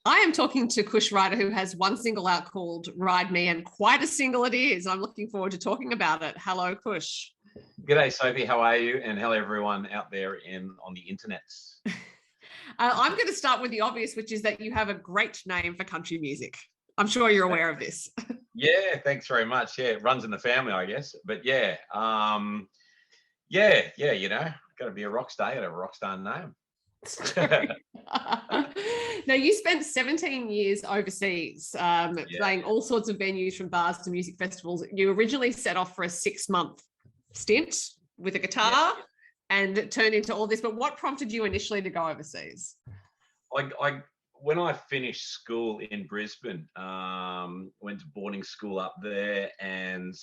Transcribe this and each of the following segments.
I am talking to Cush Ryder, who has one single out called Ride Me, and quite a single it is. I'm looking forward to talking about it. Hello, Cush. G'day, Sophie. How are you? And hello, everyone out there on the internet. I'm going to start with the obvious, which is that you have a great name for country music. I'm sure you're aware of this. Yeah, thanks very much. Yeah, it runs in the family, I guess. But yeah, got to be a rock star. You got to have a rock star name. Now, you spent 17 years overseas, playing all sorts of venues from bars to music festivals. You originally set off for a 6-month stint with a guitar and it turned into all this. But what prompted you initially to go overseas? When I finished school in Brisbane, went to boarding school up there, and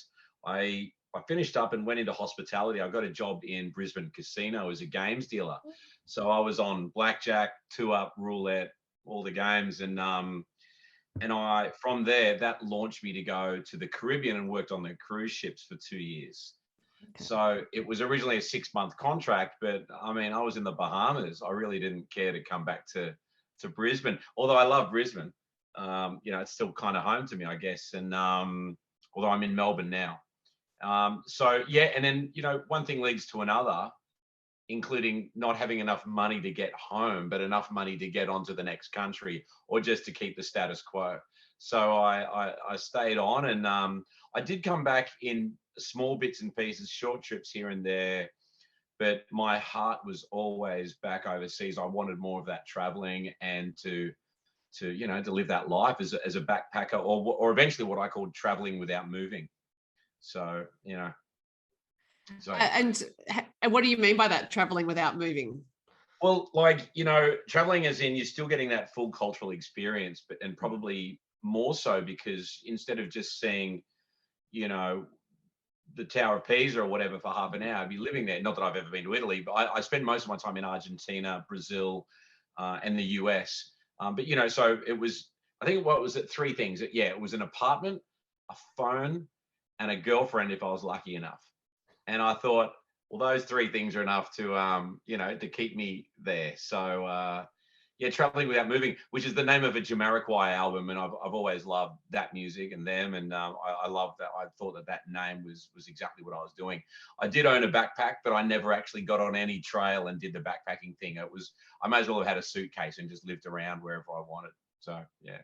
I finished up and went into hospitality. I got a job in Brisbane casino as a games dealer. So I was on blackjack, 2-up, roulette, all the games. And I from there, that launched me to go to the Caribbean and worked on the cruise ships for 2 years. Okay. So it was originally a 6-month contract, but I mean, I was in the Bahamas. I really didn't care to come back to Brisbane, although I love Brisbane. It's still kind of home to me, I guess. And although I'm in Melbourne now. And then, one thing leads to another, including not having enough money to get home, but enough money to get onto the next country or just to keep the status quo. So I stayed on, and I did come back in small bits and pieces, short trips here and there, but my heart was always back overseas. I wanted more of that traveling and to live that life as a backpacker, or eventually what I called traveling without moving. So, And what do you mean by that, traveling without moving? Well, traveling as in you're still getting that full cultural experience, and probably more so because instead of just seeing, the Tower of Pisa or whatever for half an hour, I'd be living there. Not that I've ever been to Italy, but I spend most of my time in Argentina, Brazil, and the US. So it was, I think what was it? 3 things. It was an apartment, a phone, and a girlfriend if I was lucky enough. And I thought, well, those 3 things are enough to keep me there. So traveling without moving, which is the name of a Jamiroquai album, and I've always loved that music and them, and I love that. I thought that name was exactly what I was doing. I did own a backpack, but I never actually got on any trail and did the backpacking thing. I may as well have had a suitcase and just lived around wherever I wanted. So yeah.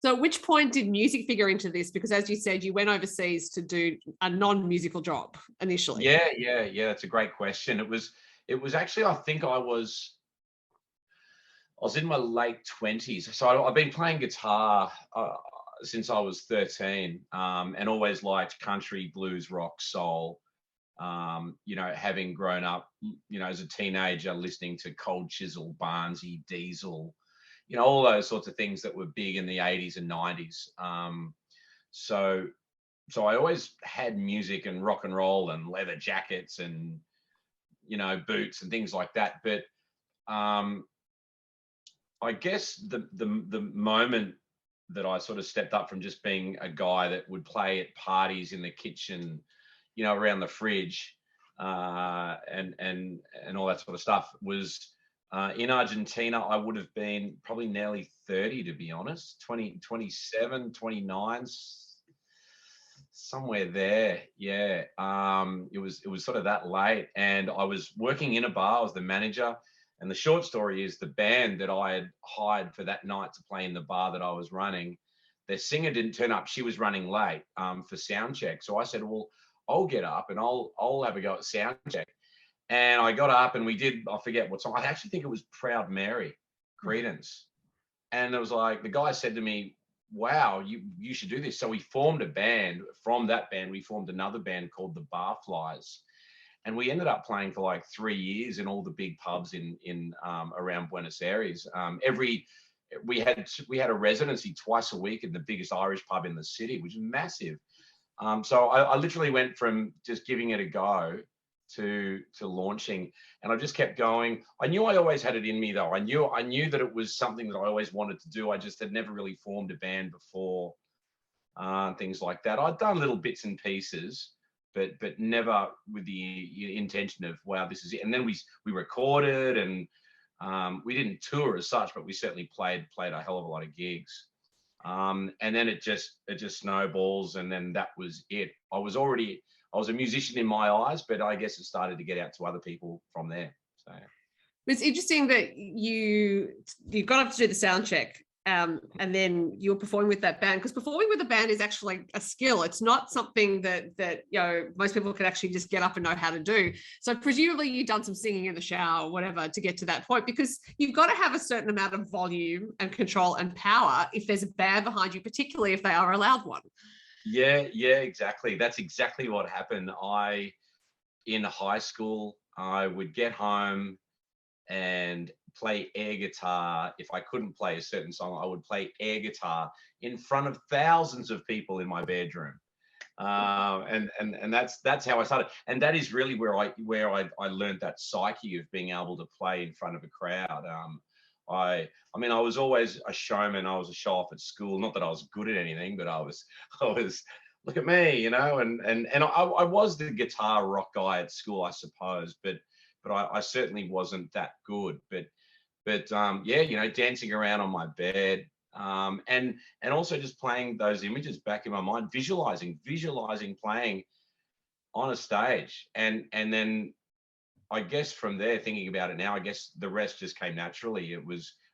So at which point did music figure into this? Because as you said, you went overseas to do a non-musical job initially. Yeah. That's a great question. It was actually, I think I was in my late 20s. So I've been playing guitar since I was 13, and always liked country, blues, rock, soul. Having grown up, as a teenager, listening to Cold Chisel, Barnsey, Diesel, all those sorts of things that were big in the 80s and 90s. So I always had music and rock and roll and leather jackets and, boots and things like that. But I guess the moment that I sort of stepped up from just being a guy that would play at parties in the kitchen, around the fridge, and all that sort of stuff was in Argentina. I would have been probably nearly 30, to be honest, 27, 29, somewhere there. Yeah. It was sort of that late, and I was working in a bar. I was the manager. And the short story is the band that I had hired for that night to play in the bar that I was running, their singer didn't turn up. She was running late for sound check. So I said, well, I'll get up and I'll have a go at sound check. And I got up and we did, I forget what song. I actually think it was Proud Mary, Creedence. And it was like, the guy said to me, wow, you should do this. So we formed a band. From that band, we formed another band called the Barflies. And we ended up playing for like 3 years in all the big pubs in around Buenos Aires. We had a residency twice a week in the biggest Irish pub in the city, which is massive. So I literally went from just giving it a go to launching, and I just kept going. I knew I always had it in me, though. I knew that it was something that I always wanted to do. I just had never really formed a band before, things like that. I'd done little bits and pieces, but never with the intention of, wow, this is it. And then we recorded, and We didn't tour as such, but we certainly played a hell of a lot of gigs. And then it just snowballs, and then that was it. I was a musician in my eyes, but I guess it started to get out to other people from there. So it's interesting that you got up to do the sound check, and then you were performing with that band, because performing with a band is actually a skill. It's not something that most people can actually just get up and know how to do. So presumably you've done some singing in the shower or whatever to get to that point, because you've got to have a certain amount of volume and control and power if there's a band behind you, particularly if they are a loud one. Yeah, exactly. That's exactly what happened. In high school, I would get home and play air guitar. If I couldn't play a certain song, I would play air guitar in front of thousands of people in my bedroom. And that's how I started. And that is really where I learned that psyche of being able to play in front of a crowd. I mean, I was always a showman. I was a show off at school. Not that I was good at anything, but I was look at me, and I was the guitar rock guy at school, I suppose, but I certainly wasn't that good. But yeah, dancing around on my bed, and also just playing those images back in my mind, visualizing playing on a stage, and then I guess from there, thinking about it now, I guess the rest just came naturally.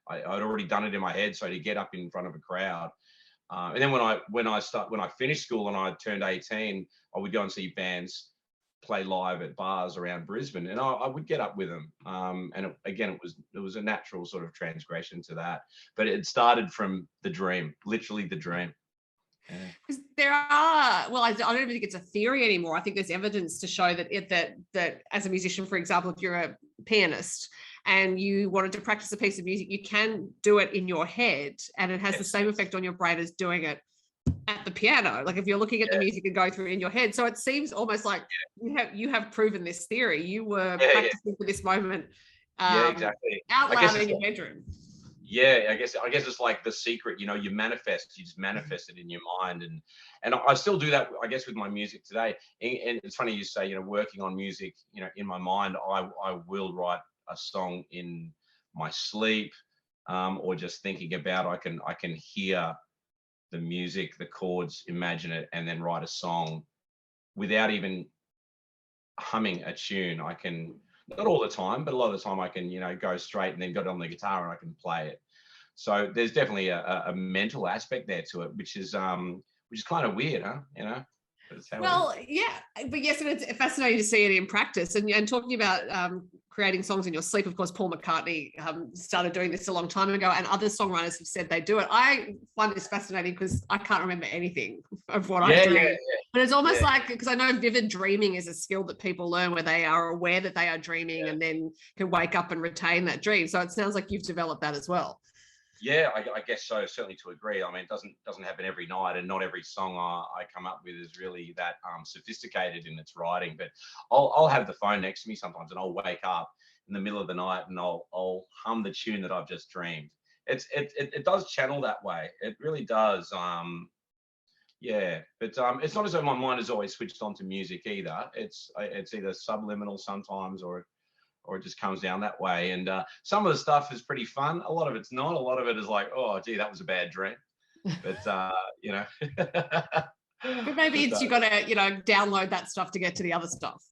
I'd already done it in my head, so to get up in front of a crowd. And then when I finished school and I turned 18, I would go and see bands play live at bars around Brisbane, and I would get up with them. And it was a natural sort of transgression to that, but it started from the dream, literally the dream. Because there are, well, I don't even think it's a theory anymore. I think there's evidence to show that as a musician, for example, if you're a pianist and you wanted to practice a piece of music, you can do it in your head, and it has the same effect on your brain as doing it at the piano. Like if you're looking at the music and going through it in your head. So it seems almost like you have proven this theory. You were practicing for this moment exactly. out loud in your bedroom. Yeah, I guess it's like the secret, you just manifest it in your mind. And I still do that, I guess, with my music today. And it's funny you say, working on music, in my mind, I will write a song in my sleep, or just thinking about, I can hear the music, the chords, imagine it, and then write a song without even humming a tune. I can, not all the time, but a lot of the time I can, go straight and then go on the guitar and I can play it. So there's definitely a mental aspect there to it, which is kind of weird, huh? Well, yeah, but yes, and it's fascinating to see it in practice. And talking about creating songs in your sleep, of course, Paul McCartney started doing this a long time ago, and other songwriters have said they do it. I find this fascinating because I can't remember anything of what I dream. Yeah. But it's almost like, because I know vivid dreaming is a skill that people learn where they are aware that they are dreaming and then can wake up and retain that dream. So it sounds like you've developed that as well. Yeah, I guess so. Certainly to agree. I mean, it doesn't happen every night, and not every song I come up with is really that sophisticated in its writing. But I'll have the phone next to me sometimes, and I'll wake up in the middle of the night and I'll hum the tune that I've just dreamed. It does channel that way. It really does. Yeah, but it's not as though my mind is always switched on to music either. It's either subliminal sometimes, or it just comes down that way. And some of the stuff is pretty fun. A lot of it's not. A lot of it is like, oh, gee, that was a bad dream. But, But maybe it's you got to, download that stuff to get to the other stuff.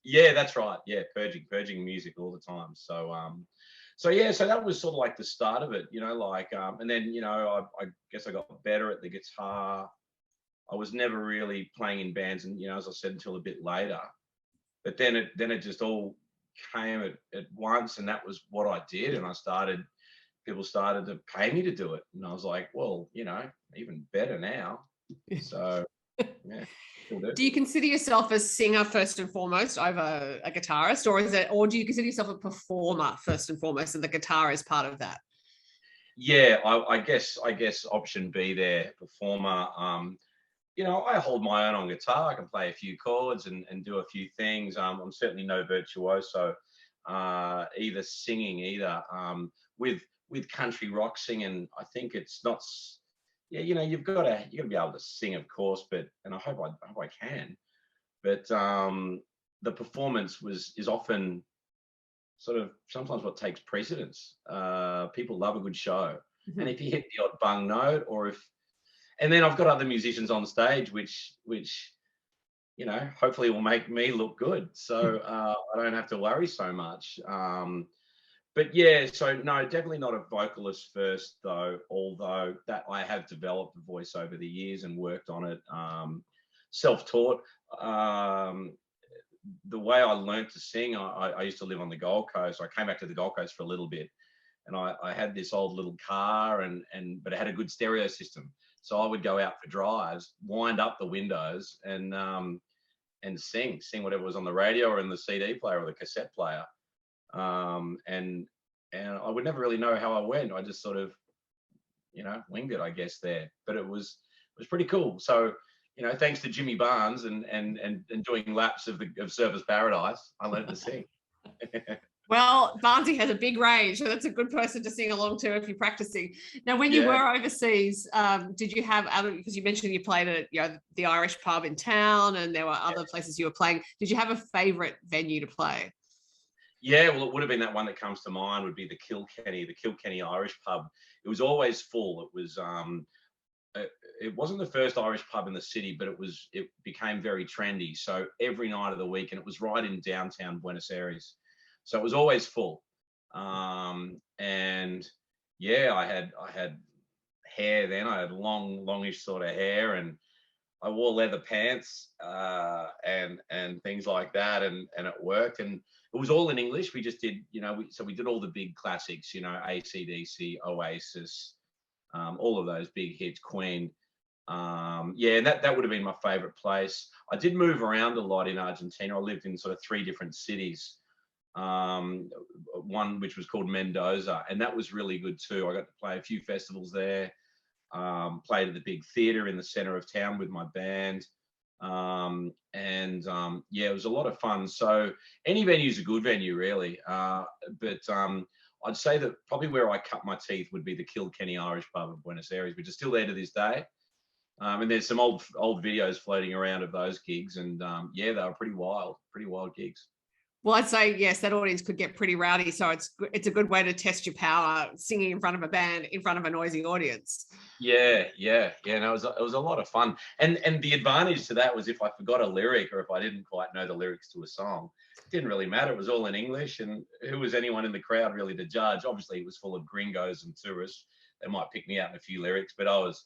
Yeah, that's right. Yeah, purging music all the time. So that was sort of like the start of it, and then, I guess I got better at the guitar. I was never really playing in bands, and, as I said, until a bit later. But then it just all came at once, and that was what I did. And people started to pay me to do it, and I was like, well, even better now. So yeah. Do you consider yourself a singer first and foremost over a guitarist, or do you consider yourself a performer first and foremost, and the guitar is part of that? Yeah, I guess option B there, performer. I hold my own on guitar. I can play a few chords and do a few things. I'm certainly no virtuoso, either singing either. With country rock singing, I think it's not. Yeah, you've got to be able to sing, of course, and I hope I can. But the performance is often sort of sometimes what takes precedence. People love a good show. Mhm. And if you hit the odd bung note, and then I've got other musicians on stage, which hopefully will make me look good. So I don't have to worry so much. But yeah, so no, definitely not a vocalist first though, although that I have developed a voice over the years and worked on it. Self-taught. The way I learned to sing, I used to live on the Gold Coast. I came back to the Gold Coast for a little bit, and I had this old little car, but it had a good stereo system. So I would go out for drives, wind up the windows, and sing whatever was on the radio or in the CD player or the cassette player. And I would never really know how I went. I just sort of, winged it, I guess, there. But it was pretty cool. So, thanks to Jimmy Barnes and doing laps of Surfers Paradise, I learned to sing. Well, Barnesy has a big range, so that's a good person to sing along to if you're practicing. Now, when you were overseas, did you have other? Because you mentioned you played at the Irish pub in town, and there were other places you were playing. Did you have a favourite venue to play? Yeah, well, it would have been that one that comes to mind would be the Kilkenny Irish pub. It was always full. It was it wasn't the first Irish pub in the city, but it became very trendy. So every night of the week, and it was right in downtown Buenos Aires. So it was always full. And yeah, I had hair then. I had longish sort of hair, and I wore leather pants and things like that, and it worked. And it was all in English. We just did, so we did all the big classics, AC/DC, Oasis, all of those big hits, Queen. And that would have been my favorite place. I did move around a lot in Argentina. I lived in sort of 3 different cities. One which was called Mendoza, and that was really good too. I got to play a few festivals there. Played at the big theater in the center of town with my band. It was a lot of fun. So any venue is a good venue, really. But I'd say that probably where I cut my teeth would be the Kilkenny Irish pub in Buenos Aires, which is still there to this day. And there's some old videos floating around of those gigs, and they were pretty wild gigs. Well, I'd say, yes, that audience could get pretty rowdy. So it's a good way to test your power, singing in front of a band, in front of a noisy audience. Yeah. No, it was a lot of fun. And the advantage to that was if I forgot a lyric or if I didn't quite know the lyrics to a song, it didn't really matter. It was all in English, and who was anyone in the crowd really to judge? Obviously, it was full of gringos and tourists. They might pick me out in a few lyrics, but I was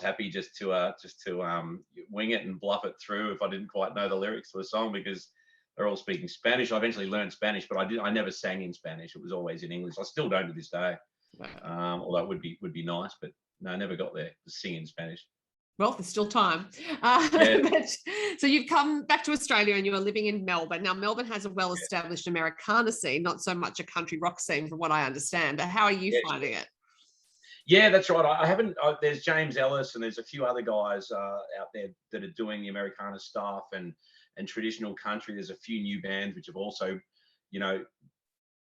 happy just to wing it and bluff it through if I didn't quite know the lyrics to a song, because they're all speaking Spanish. I eventually learned Spanish, but I never sang in Spanish. It was always in English. I still don't to this day. Although it would be nice, but no, I never got there to sing in Spanish. Well, there's still time. So you've come back to Australia and you are living in Melbourne. Now, Melbourne has a well-established Americana scene, not so much a country rock scene, from what I understand. But how are you finding it? Yeah, that's right. I haven't. There's James Ellis and there's a few other guys out there that are doing the Americana stuff and traditional country. There's a few new bands which have also,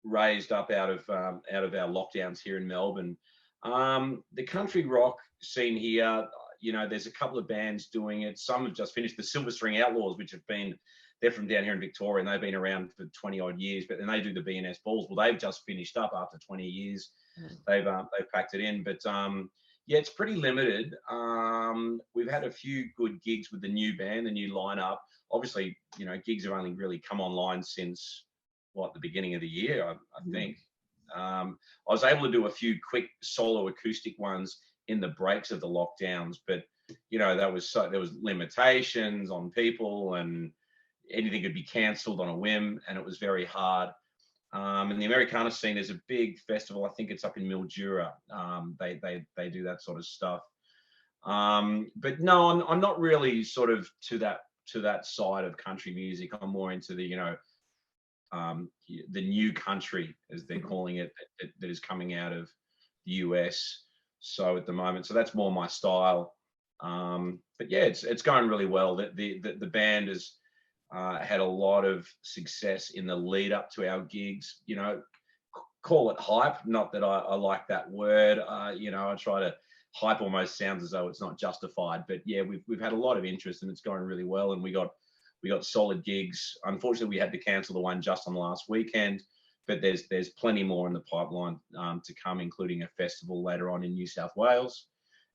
raised up out of our lockdowns here in Melbourne. The country rock scene here, there's a couple of bands doing it. Some have just finished. The Silver String Outlaws, which they're from down here in Victoria, and they've been around for 20 odd years. But then they do the B&S Balls. Well, they've just finished up after 20 years. They've packed it in, but it's pretty limited. We've had a few good gigs with the new band, the new lineup. Obviously, gigs have only really come online since the beginning of the year, I think. I was able to do a few quick solo acoustic ones in the breaks of the lockdowns, but there was limitations on people, and anything could be cancelled on a whim, and it was very hard. In the Americana scene, there's a big festival. I think it's up in Mildura. They do that sort of stuff. But no, I'm not really sort of to that side of country music. I'm more into the new country, as they're calling it, that is coming out of the US. So at the moment, that's more my style. But yeah, it's going really well. The band has had a lot of success in the lead up to our gigs. Call it hype. Not that I like that word. I try to hype almost sounds as though it's not justified. But yeah, we've had a lot of interest, and it's going really well. And we got solid gigs. Unfortunately, we had to cancel the one just on the last weekend but there's plenty more in the pipeline to come, including a festival later on in New South Wales.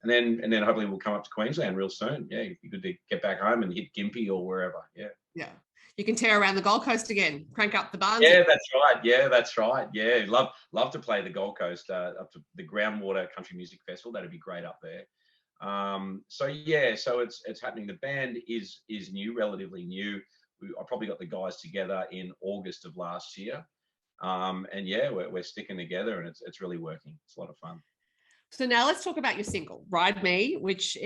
And then hopefully we'll come up to Queensland real soon. Yeah, it'd be good to get back home and hit Gympie or wherever. Yeah. Yeah. You can tear around the Gold Coast again, crank up the Barnsley. Yeah, that's right. Yeah, that's right. Yeah, love to play the Gold Coast, up to the Groundwater Country Music Festival. That'd be great up there. So it's happening. The band is new, relatively new. I probably got the guys together in August of last year. And yeah, we're sticking together, and it's really working. It's a lot of fun. So now let's talk about your single, Ride Me, which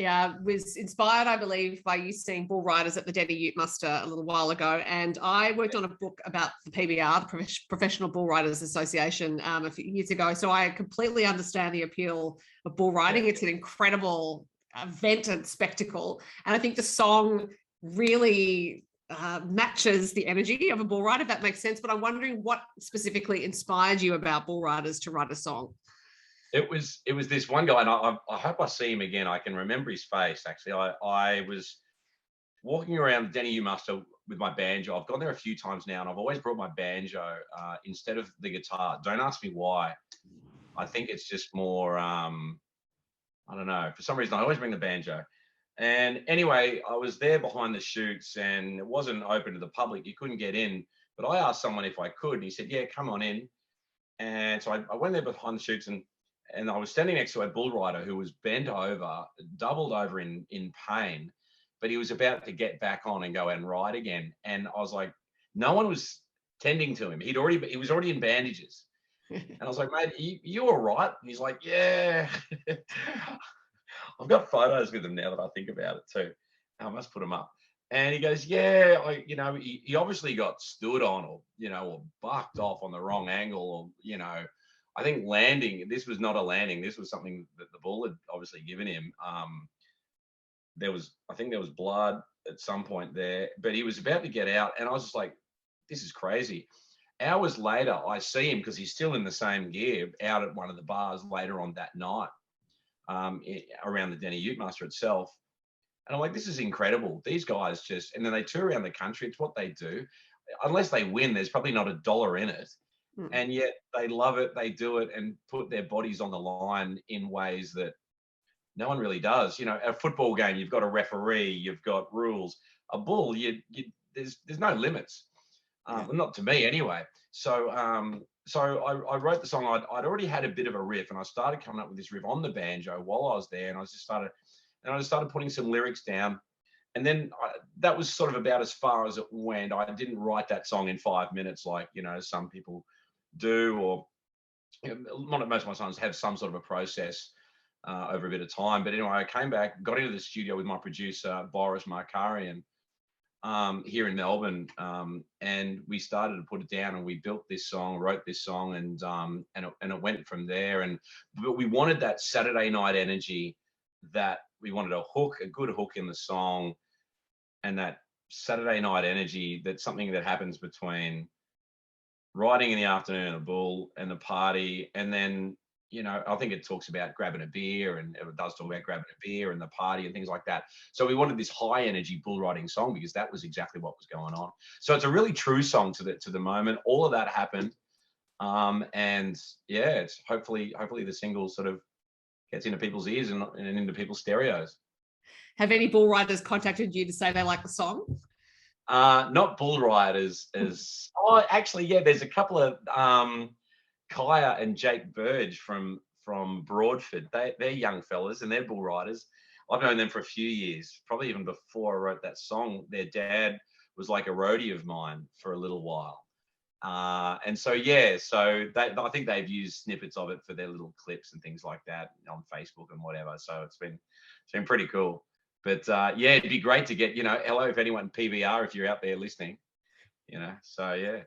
was inspired, I believe, by you seeing bull riders at the Denny Ute Muster a little while ago. And I worked on a book about the PBR, the Professional Bull Riders Association, a few years ago. So I completely understand the appeal of bull riding. It's an incredible event and spectacle. And I think the song really matches the energy of a bull rider, if that makes sense. But I'm wondering what specifically inspired you about bull riders to write a song. It was this one guy, and I hope I see him again. I can remember his face, actually. I was walking around Denny Ute Muster with my banjo. I've gone there a few times now, and I've always brought my banjo instead of the guitar. Don't ask me why. I think it's just more, I don't know. For some reason, I always bring the banjo. And anyway, I was there behind the chutes, and it wasn't open to the public. You couldn't get in. But I asked someone if I could, and he said, yeah, come on in. And so I went there behind the chutes, and I was standing next to a bull rider who was bent over, doubled over in pain, but he was about to get back on and go out and ride again. And I was like, no one was tending to him. He was already in bandages. And I was like, mate, you all right? And he's like, yeah. I've got photos with him now that I think about it too. I must put them up. And he goes, yeah, he obviously got stood on or bucked off on the wrong angle, or, I think landing, this was not a landing. This was something that the bull had obviously given him. I think there was blood at some point there, but he was about to get out. And I was just like, this is crazy. Hours later, I see him, because he's still in the same gear, out at one of the bars later on that night, around the Denny Ute Muster itself. And I'm like, this is incredible. These guys and then they tour around the country. It's what they do. Unless they win, there's probably not $1 in it. And yet they love it, they do it, and put their bodies on the line in ways that no one really does. A football game, you've got a referee, you've got rules. A bull, there's no limits. Not to me anyway. So I wrote the song. I'd already had a bit of a riff, and I started coming up with this riff on the banjo while I was there, and I just started putting some lyrics down. And then that was sort of about as far as it went. I didn't write that song in 5 minutes like, some people do, or most of my songs have some sort of a process over a bit of time. But anyway, I came back, got into the studio with my producer, Boris Markarian, here in Melbourne, and we started to put it down, and we built this song, wrote this song, and it went from there. But we wanted that Saturday night energy, that we wanted a good hook in the song, and that Saturday night energy, that's something that happens between riding in the afternoon, a bull, and the party. And then, I think it talks about grabbing a beer, and it does talk about grabbing a beer and the party and things like that. So we wanted this high energy bull riding song, because that was exactly what was going on. So it's a really true song to the moment. All of that happened. And yeah, it's hopefully the single sort of gets into people's ears and into people's stereos. Have any bull riders contacted you to say they like the song? Not bull riders actually, yeah, there's a couple of Kaya and Jake Burge from Broadford. They're young fellas, and they're bull riders. I've known them for a few years, probably even before I wrote that song. Their dad was like a roadie of mine for a little while. And so, yeah, I think they've used snippets of it for their little clips and things like that on Facebook and whatever. So it's been pretty cool. But yeah, it'd be great to get, hello, if anyone PBR, if you're out there listening, so yeah.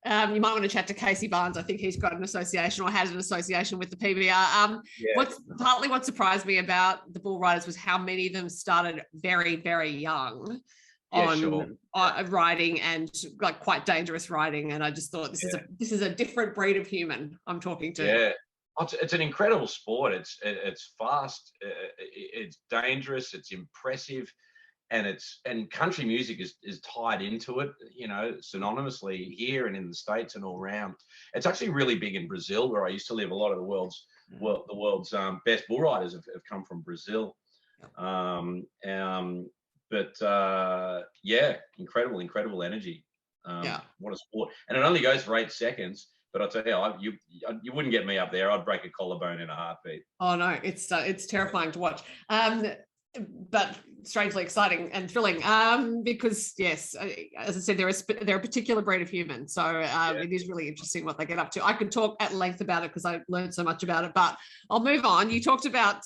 You might want to chat to Casey Barnes. I think he's got an association, or has an association with the PBR. What surprised me about the bull riders was how many of them started very, very young on riding, and like quite dangerous riding. And I just thought this is a different breed of human I'm talking to. Yeah. It's an incredible sport. It's fast. It's dangerous. It's impressive. and country music is tied into it, you know, synonymously here and in the States and all around. It's actually really big in Brazil, where I used to live. A lot of the world's best bull riders have come from Brazil. Yeah, incredible energy. What a sport. And it only goes for 8 seconds. But I'll tell you, you wouldn't get me up there. I'd break a collarbone in a heartbeat. Oh no, it's terrifying to watch. But strangely exciting and thrilling. Because yes, as I said, they're a particular breed of human. So it is really interesting what they get up to. I could talk at length about it because I learned so much about it, but I'll move on. You talked about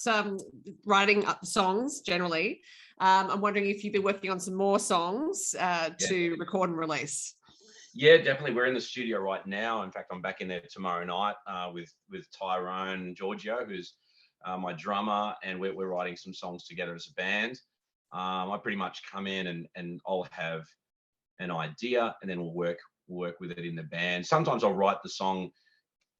writing up songs generally. I'm wondering if you've been working on some more songs to record and release. Yeah, definitely. We're in the studio right now. In fact, I'm back in there tomorrow night with Tyrone Giorgio, who's my drummer, and we're writing some songs together as a band. I pretty much come in and I'll have an idea, and then we'll work with it in the band. Sometimes I'll write the song,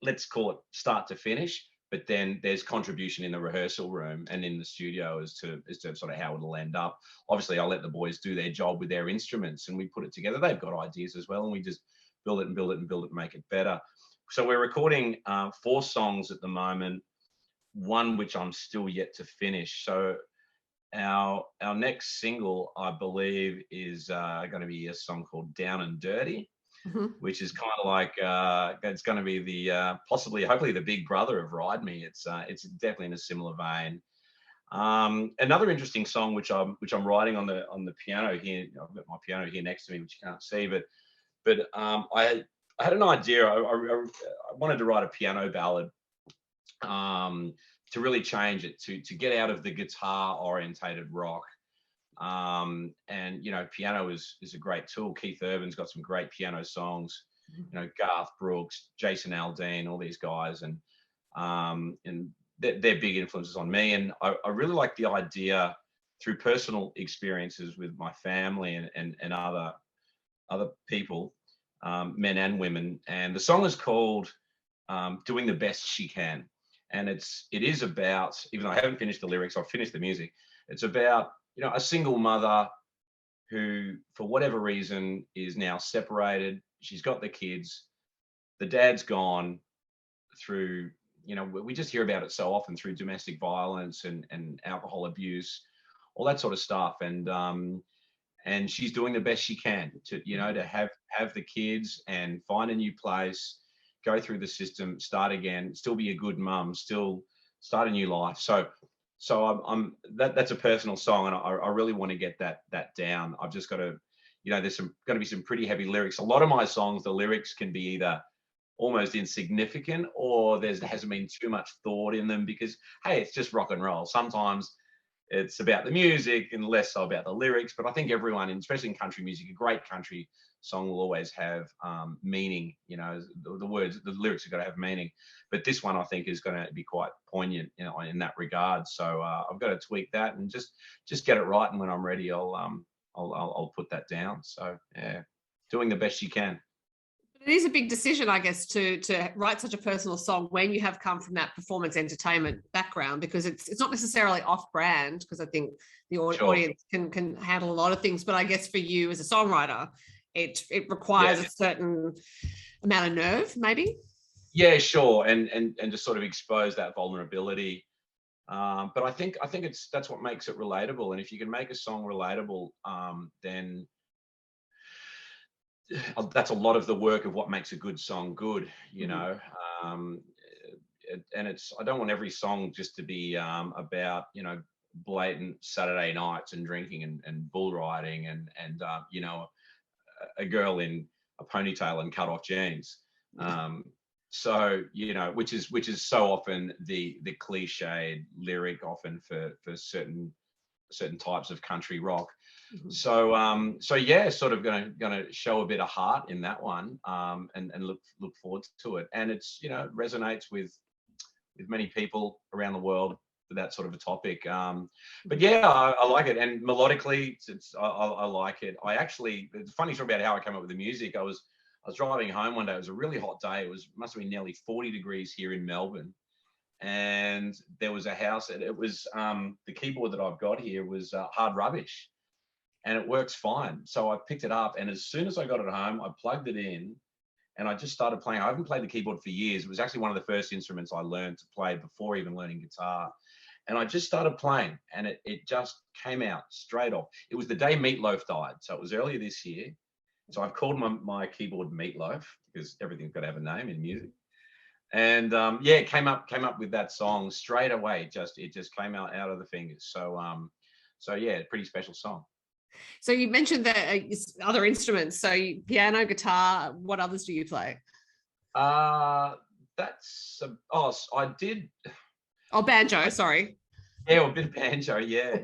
let's call it start to finish, but then there's contribution in the rehearsal room and in the studio as to sort of how it'll end up. Obviously, I'll let the boys do their job with their instruments, and we put it together. They've got ideas as well, and we just build it and make it better. So we're recording 4 songs at the moment, one which I'm still yet to finish. So our next single, I believe, is going to be a song called Down and Dirty. Mm-hmm. Which is kind of like it's going to be the hopefully the big brother of Ride Me. It's definitely in a similar vein. Another interesting song which I'm writing on the piano here. I've got my piano here next to me, which you can't see, but I had an idea. I wanted to write a piano ballad to really change it to get out of the guitar orientated rock. And you know, piano is a great tool. Keith Urban's got some great piano songs, you know, Garth Brooks, Jason Aldean, all these guys, and they're big influences on me. And I really like the idea through personal experiences with my family and other people, men and women. And the song is called Doing the Best She Can. And it is about, even though I haven't finished the lyrics, I've finished the music. It's about, you know, a single mother who, for whatever reason, is now separated. She's got the kids. The dad's gone through, you know, we just hear about it so often through domestic violence and alcohol abuse, all that sort of stuff. And she's doing the best she can to, you know, to have the kids and find a new place, go through the system, start again, still be a good mum, still start a new life. So that's a personal song, and I really want to get that down. I've just got to, you know, there's going to be some pretty heavy lyrics. A lot of my songs, the lyrics can be either almost insignificant or there hasn't been too much thought in them because, hey, it's just rock and roll. Sometimes it's about the music and less so about the lyrics. But I think everyone, especially in country music, a great country song will always have meaning. You know, the words, the lyrics have got to have meaning. But this one, I think, is going to be quite poignant, you know, in that regard. So I've got to tweak that and just get it right. And when I'm ready, I'll put that down. So yeah, doing the best you can. It is a big decision, I guess, to write such a personal song when you have come from that performance entertainment background, because it's not necessarily off-brand, because I think the audience can handle a lot of things. But I guess for you as a songwriter, it requires a certain amount of nerve, maybe. Yeah, sure, and to sort of expose that vulnerability. But I think that's what makes it relatable. And if you can make a song relatable, then that's a lot of the work of what makes a good song good, you know. And I don't want every song just to be about, you know, blatant Saturday nights and drinking and bull riding and you know, a girl in a ponytail and cut off jeans. So, you know, which is so often the cliched lyric often for certain types of country rock. So yeah, sort of gonna show a bit of heart in that one, and look forward to it. And it's, you know, resonates with many people around the world for that sort of a topic. But yeah, I like it, and melodically, I like it. It's a funny story about how I came up with the music. I was driving home one day. It was a really hot day. Must have been nearly 40 degrees here in Melbourne. And there was a house, and it was the keyboard that I've got here was Hard Rubbish. and it works fine. So I picked it up, and as soon as I got it home, I plugged it in, and I just started playing. I haven't played the keyboard for years. It was actually one of the first instruments I learned to play before even learning guitar. And I just started playing, and it just came out straight off. It was the day Meatloaf died, so it was earlier this year. So I've called my keyboard Meatloaf, because everything's got to have a name in music. And yeah, it came up with that song straight away. It just came out of the fingers. So yeah, pretty special song. So you mentioned the other instruments. So piano, guitar. What others do you play? I did. Oh, banjo. Sorry. Yeah, a bit of banjo. Yeah,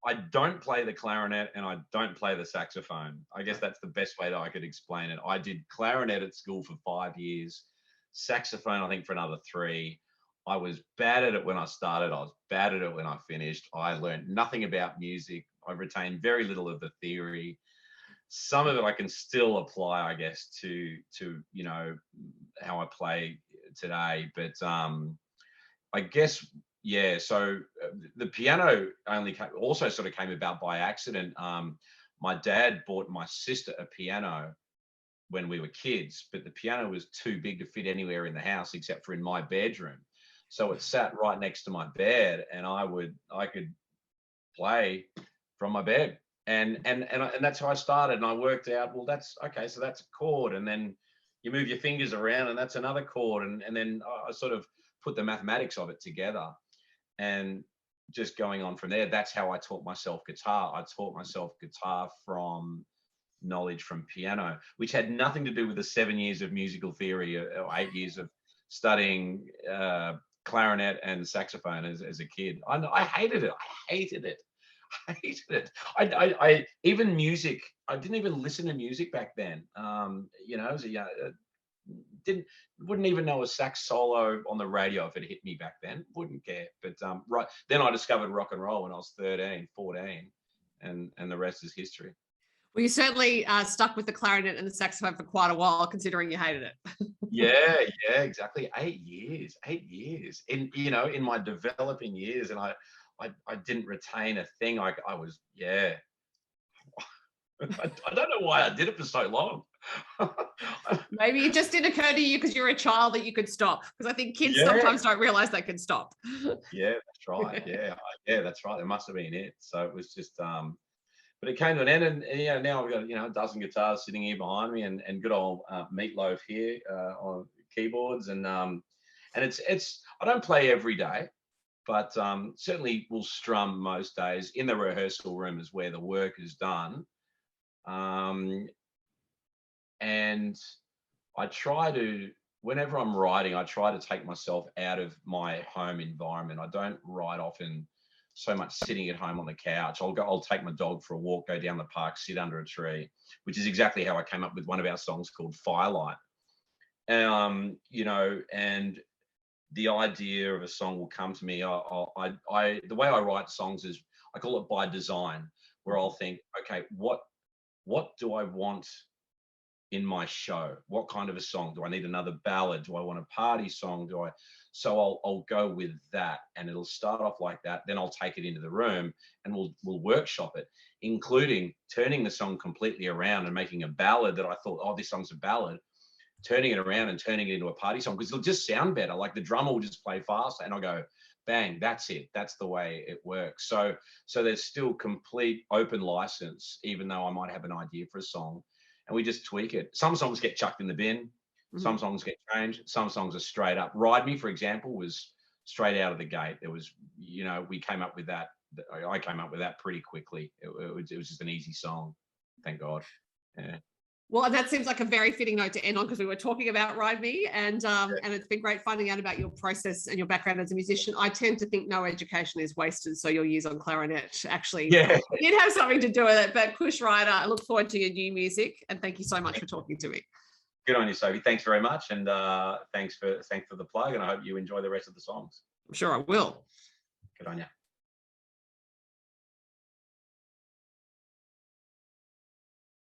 I don't play the clarinet, and I don't play the saxophone. I guess that's the best way that I could explain it. I did clarinet at school for 5 years, saxophone I think for another 3. I was bad at it when I started. I was bad at it when I finished. I learned nothing about music. I retained very little of the theory. Some of it I can still apply, I guess, to you know, how I play today. But I guess, yeah. So the piano also sort of came about by accident. My dad bought my sister a piano when we were kids, but the piano was too big to fit anywhere in the house except for in my bedroom. So it sat right next to my bed, and I could play from my bed, and that's how I started. And I worked out, well, that's okay. So that's a chord, and then you move your fingers around, and that's another chord, and then I sort of put the mathematics of it together, and just going on from there. That's how I taught myself guitar. I taught myself guitar from knowledge from piano, which had nothing to do with the 7 years of musical theory or 8 years of studying clarinet and saxophone as a kid. I hated it. I hated it. I even music. I didn't even listen to music back then. You know, as a young, wouldn't even know a sax solo on the radio if it hit me back then. Wouldn't care. But right then, I discovered rock and roll when I was 13, 14, and the rest is history. Well, you certainly stuck with the clarinet and the saxophone for quite a while, considering you hated it. Yeah, exactly. 8 years, 8 years in my developing years, and I didn't retain a thing. I was, yeah. I don't know why I did it for so long. Maybe it just didn't occur to you because you're a child that you could stop. Because I think kids sometimes don't realize they can stop. Yeah, that's right. Yeah, that's right. It must have been it. So it was just, but it came to an end, and now I've got a dozen guitars sitting here behind me, and good old Meatloaf here on keyboards, and it's I don't play every day, but certainly will strum most days. In the rehearsal room is where the work is done, and I try to, whenever I'm writing, I try to take myself out of my home environment. I don't write often so much sitting at home on the couch. I'll take my dog for a walk, go down the park, sit under a tree, which is exactly how I came up with one of our songs called Firelight. And the idea of a song will come to me. The way I write songs is, I call it by design, where I'll think, okay, what do I want in my show? What kind of a song? Do I need another ballad? Do I want a party song? So I'll go with that, and it'll start off like that. Then I'll take it into the room, and we'll workshop it, including turning the song completely around and making a ballad that I thought, oh, this song's a ballad, turning it around and turning it into a party song, because it'll just sound better. Like the drummer will just play faster, and I'll go, bang, that's it. That's the way it works. So there's still complete open license, even though I might have an idea for a song, and we just tweak it. Some songs get chucked in the bin. Some songs get changed. Some songs are straight up. Ride Me, for example, was straight out of the gate. There was, we came up with that. I came up with that pretty quickly. It was just an easy song. Thank God. Yeah. Well, and that seems like a very fitting note to end on, because we were talking about Ride Me, and it's been great finding out about your process and your background as a musician. I tend to think no education is wasted, so your years on clarinet actually did have something to do with it. But Cush Ryder, I look forward to your new music, and thank you so much for talking to me. Good on you, Sophie. Thanks very much, and thanks for the plug, and I hope you enjoy the rest of the songs. I'm sure I will. Good on you.